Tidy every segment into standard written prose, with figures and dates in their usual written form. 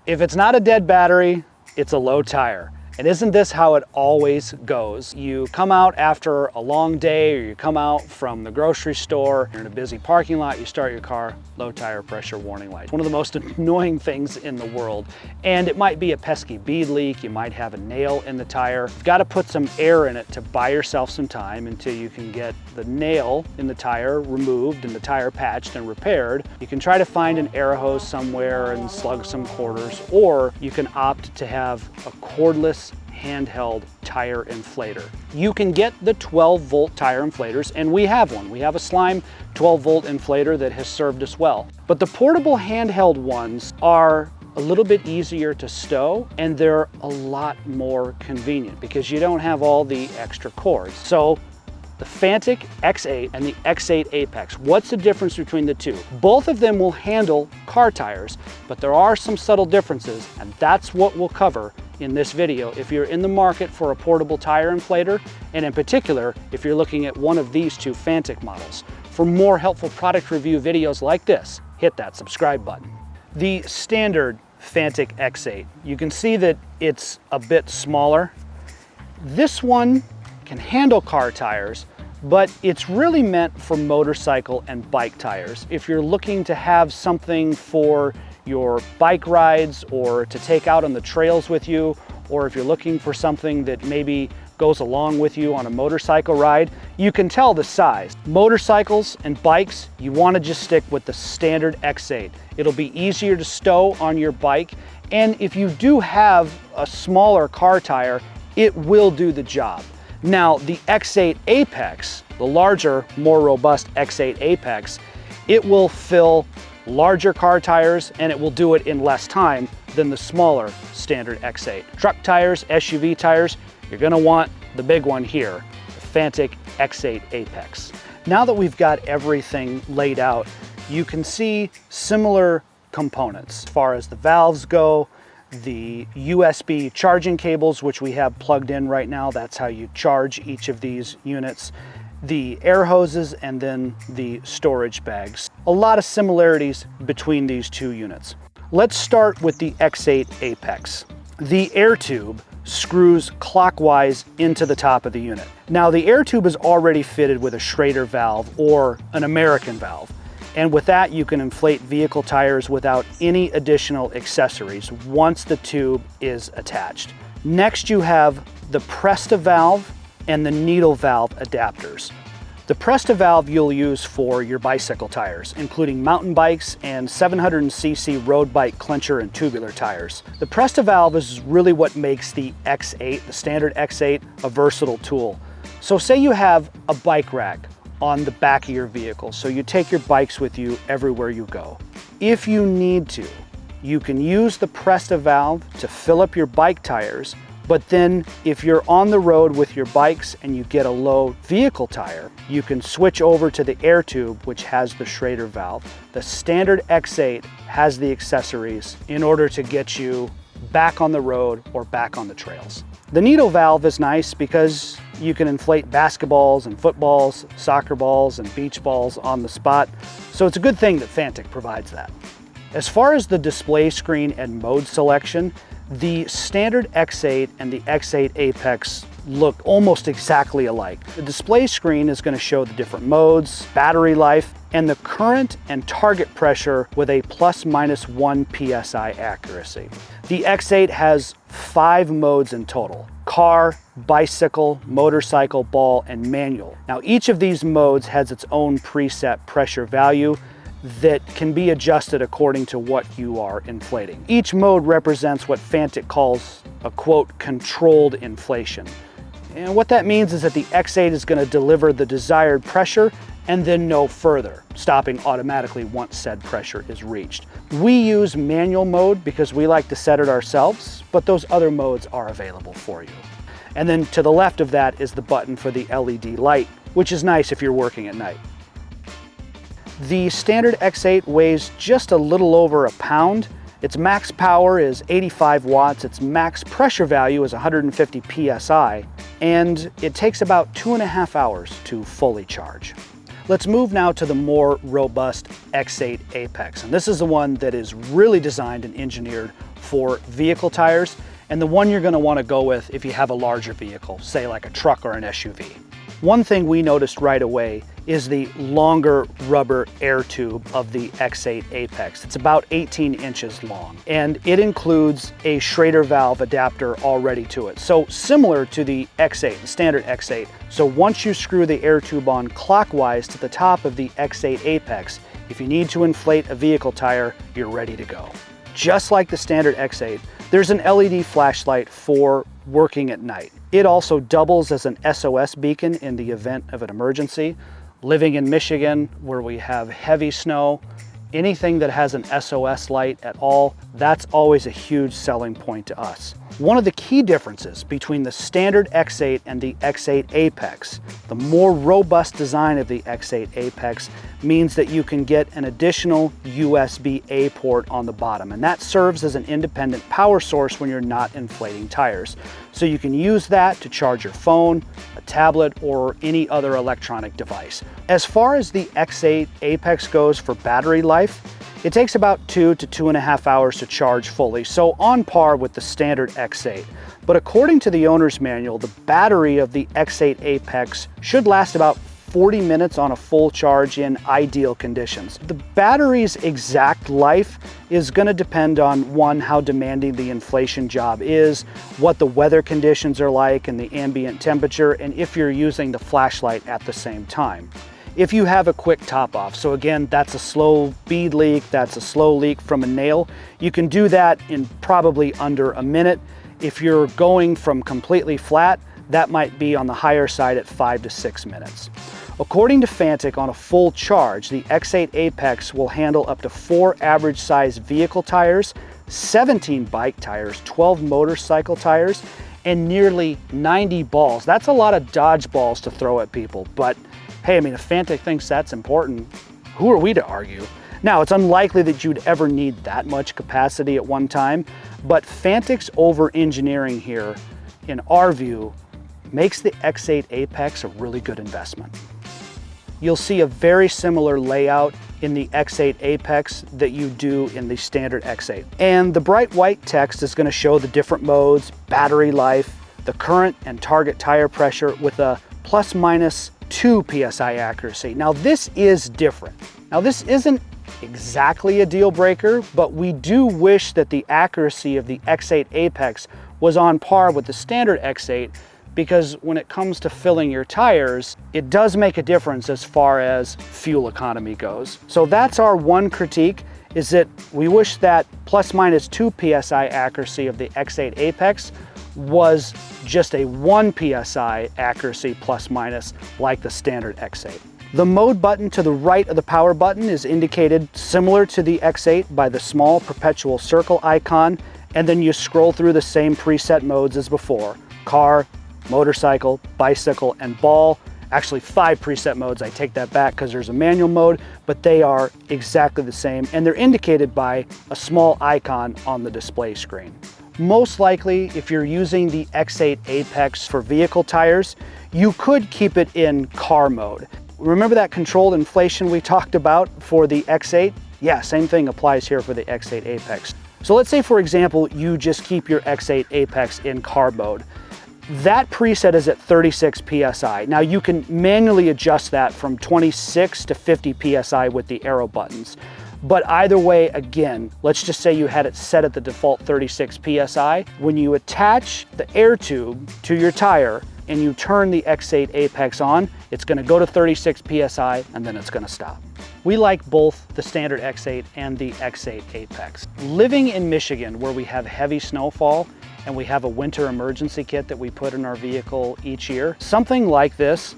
If it's not a dead battery, it's a low tire. And isn't this how it always goes? You come out after a long day, or you come out from the grocery store, you're in a busy parking lot, you start your car, low tire pressure warning light. One of the most annoying things in the world. And it might be a pesky bead leak, you might have a nail in the tire. You've got to put some air in it to buy yourself some time until you can get the nail in the tire removed and the tire patched and repaired. You can try to find an air hose somewhere and slug some quarters, or you can opt to have a cordless handheld tire inflator. You can get the 12-volt tire inflators, and we have one. We have a Slime 12-volt inflator that has served us well. But the portable handheld ones are a little bit easier to stow, and they're a lot more convenient because you don't have all the extra cords. So the Fanttik X8 and the X8 Apex, what's the difference between the two? Both of them will handle car tires, but there are some subtle differences, and that's what we'll cover in this video if you're in the market for a portable tire inflator, and in particular, if you're looking at one of these two Fanttik models. For more helpful product review videos like this, hit that subscribe button. The standard Fanttik X8, you can see that it's a bit smaller. This one can handle car tires, but it's really meant for motorcycle and bike tires. If you're looking to have something for your bike rides or to take out on the trails with you, or if you're looking for something that maybe goes along with you on a motorcycle ride, you can tell the size. Motorcycles and bikes, you want to just stick with the standard X8. It'll be easier to stow on your bike, and if you do have a smaller car tire, it will do the job. Now, the X8 Apex, the larger, more robust X8 Apex, it will fill larger car tires, and it will do it in less time than the smaller standard X8. Truck tires, SUV tires, you're gonna want the big one here, the Fanttik X8 Apex. Now that we've got everything laid out, you can see similar components as far as the valves go, the USB charging cables, which we have plugged in right now. That's how you charge each of these units. The air hoses, and then the storage bags. A lot of similarities between these two units. Let's start with the X8 Apex. The air tube screws clockwise into the top of the unit. Now, the air tube is already fitted with a Schrader valve or an American valve. And with that, you can inflate vehicle tires without any additional accessories once the tube is attached. Next, you have the Presta valve and the needle valve adapters. The Presta valve you'll use for your bicycle tires, including mountain bikes and 700cc road bike clincher and tubular tires. The Presta valve is really what makes the X8, the standard X8, a versatile tool. So say you have a bike rack on the back of your vehicle, so you take your bikes with you everywhere you go. If you need to, you can use the Presta valve to fill up your bike tires, but then if you're on the road with your bikes and you get a low vehicle tire, you can switch over to the air tube, which has the Schrader valve. The standard X8 has the accessories in order to get you back on the road or back on the trails. The needle valve is nice because you can inflate basketballs and footballs, soccer balls and beach balls on the spot. So it's a good thing that Fanttik provides that. As far as the display screen and mode selection, the standard X8 and the X8 Apex look almost exactly alike. The display screen is going to show the different modes, battery life, and the current and target pressure with a ±1 PSI accuracy. The X8 has 5 modes in total: car, bicycle, motorcycle, ball, and manual. Now, each of these modes has its own preset pressure value that can be adjusted according to what you are inflating. Each mode represents what Fanttik calls a, quote, controlled inflation. And what that means is that the X8 is going to deliver the desired pressure and then no further, stopping automatically once said pressure is reached. We use manual mode because we like to set it ourselves, but those other modes are available for you. And then to the left of that is the button for the LED light, which is nice if you're working at night. The standard X8 weighs just a little over a pound. Its max power is 85 watts, its max pressure value is 150 PSI, and it takes about 2.5 hours to fully charge. Let's move now to the more robust X8 Apex, and this is the one that is really designed and engineered for vehicle tires, and the one you're going to want to go with if you have a larger vehicle, say like a truck or an SUV. One thing we noticed right away is the longer rubber air tube of the X8 Apex. It's about 18 inches long, and it includes a Schrader valve adapter already to it. So similar to the X8, the standard X8. So once you screw the air tube on clockwise to the top of the X8 Apex, if you need to inflate a vehicle tire, you're ready to go. Just like the standard X8, there's an LED flashlight for working at night. It also doubles as an SOS beacon in the event of an emergency. Living in Michigan, where we have heavy snow, anything that has an SOS light at all, that's always a huge selling point to us. One of the key differences between the standard X8 and the X8 Apex, the more robust design of the X8 Apex means that you can get an additional USB-A port on the bottom, and that serves as an independent power source when you're not inflating tires. So you can use that to charge your phone, a tablet, or any other electronic device. As far as the X8 Apex goes for battery life, it takes about 2 to 2.5 hours to charge fully, so on par with the standard X8. But according to the owner's manual, the battery of the X8 Apex should last about 40 minutes on a full charge in ideal conditions. The battery's exact life is going to depend on, one, how demanding the inflation job is, what the weather conditions are like and the ambient temperature, and if you're using the flashlight at the same time. If you have a quick top off, so again, that's a slow bead leak, that's a slow leak from a nail, you can do that in probably under a minute. If you're going from completely flat, that might be on the higher side at 5 to 6 minutes. According to Fanttik, on a full charge, the X8 Apex will handle up to 4 average size vehicle tires, 17 bike tires, 12 motorcycle tires, and nearly 90 balls. That's a lot of dodgeballs to throw at people, but hey, I mean, if Fanttik thinks that's important, who are we to argue? Now, it's unlikely that you'd ever need that much capacity at one time, but Fanttik's over-engineering here, in our view, makes the X8 Apex a really good investment. You'll see a very similar layout in the X8 Apex that you do in the standard X8. And the bright white text is going to show the different modes, battery life, the current and target tire pressure with a ±2 PSI accuracy. Now this is different. Now this isn't exactly a deal breaker, but we do wish that the accuracy of the X8 Apex was on par with the standard X8, because when it comes to filling your tires, it does make a difference as far as fuel economy goes. So that's our one critique, is that we wish that ±2 PSI accuracy of the X8 Apex was just a 1 PSI accuracy plus minus like the standard X8. The mode button to the right of the power button is indicated similar to the X8 by the small perpetual circle icon, and then you scroll through the same preset modes as before: car, motorcycle, bicycle, and ball. Actually 5 preset modes, I take that back because there's a manual mode, but they are exactly the same, and they're indicated by a small icon on the display screen. Most likely, if you're using the X8 Apex for vehicle tires, you could keep it in car mode. Remember that controlled inflation we talked about for the X8? Yeah, same thing applies here for the X8 Apex. So let's say, for example, you just keep your X8 Apex in car mode. That preset is at 36 PSI. Now you can manually adjust that from 26 to 50 PSI with the arrow buttons. But either way, again, let's just say you had it set at the default 36 PSI. When you attach the air tube to your tire and you turn the X8 Apex on, it's gonna go to 36 PSI and then it's gonna stop. We like both the standard X8 and the X8 Apex. Living in Michigan, where we have heavy snowfall and we have a winter emergency kit that we put in our vehicle each year, something like this,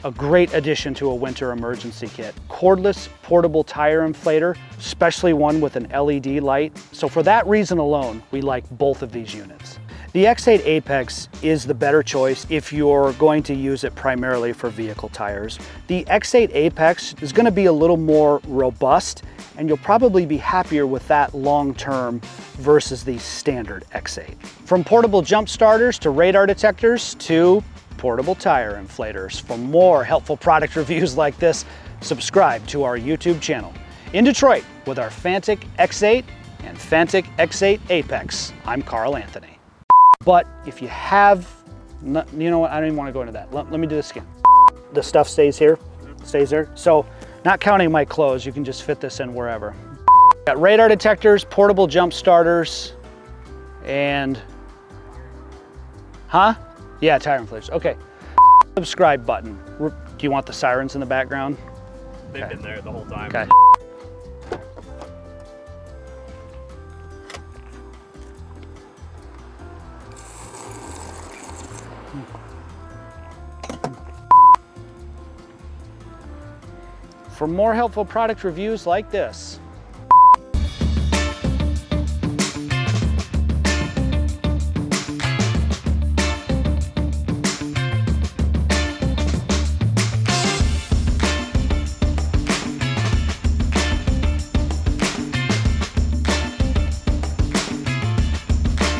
a great addition to a winter emergency kit. Cordless portable tire inflator, especially one with an LED light. So for that reason alone, we like both of these units. The X8 Apex is the better choice if you're going to use it primarily for vehicle tires. The X8 Apex is going to be a little more robust, and you'll probably be happier with that long term versus the standard X8. From portable jump starters to radar detectors to portable tire inflators. For more helpful product reviews like this, subscribe to our YouTube channel. In Detroit with our Fanttik X8 and Fanttik X8 Apex. I'm Carl Anthony. But if you have, you know what, I don't even want to go into that. Let me do this again. The stuff stays here, stays there. So not counting my clothes, you can just fit this in wherever. Got radar detectors, portable jump starters, and, yeah, tire inflators, okay. Subscribe button. Do you want the sirens in the background? They've been there the whole time. Okay. For more helpful product reviews like this,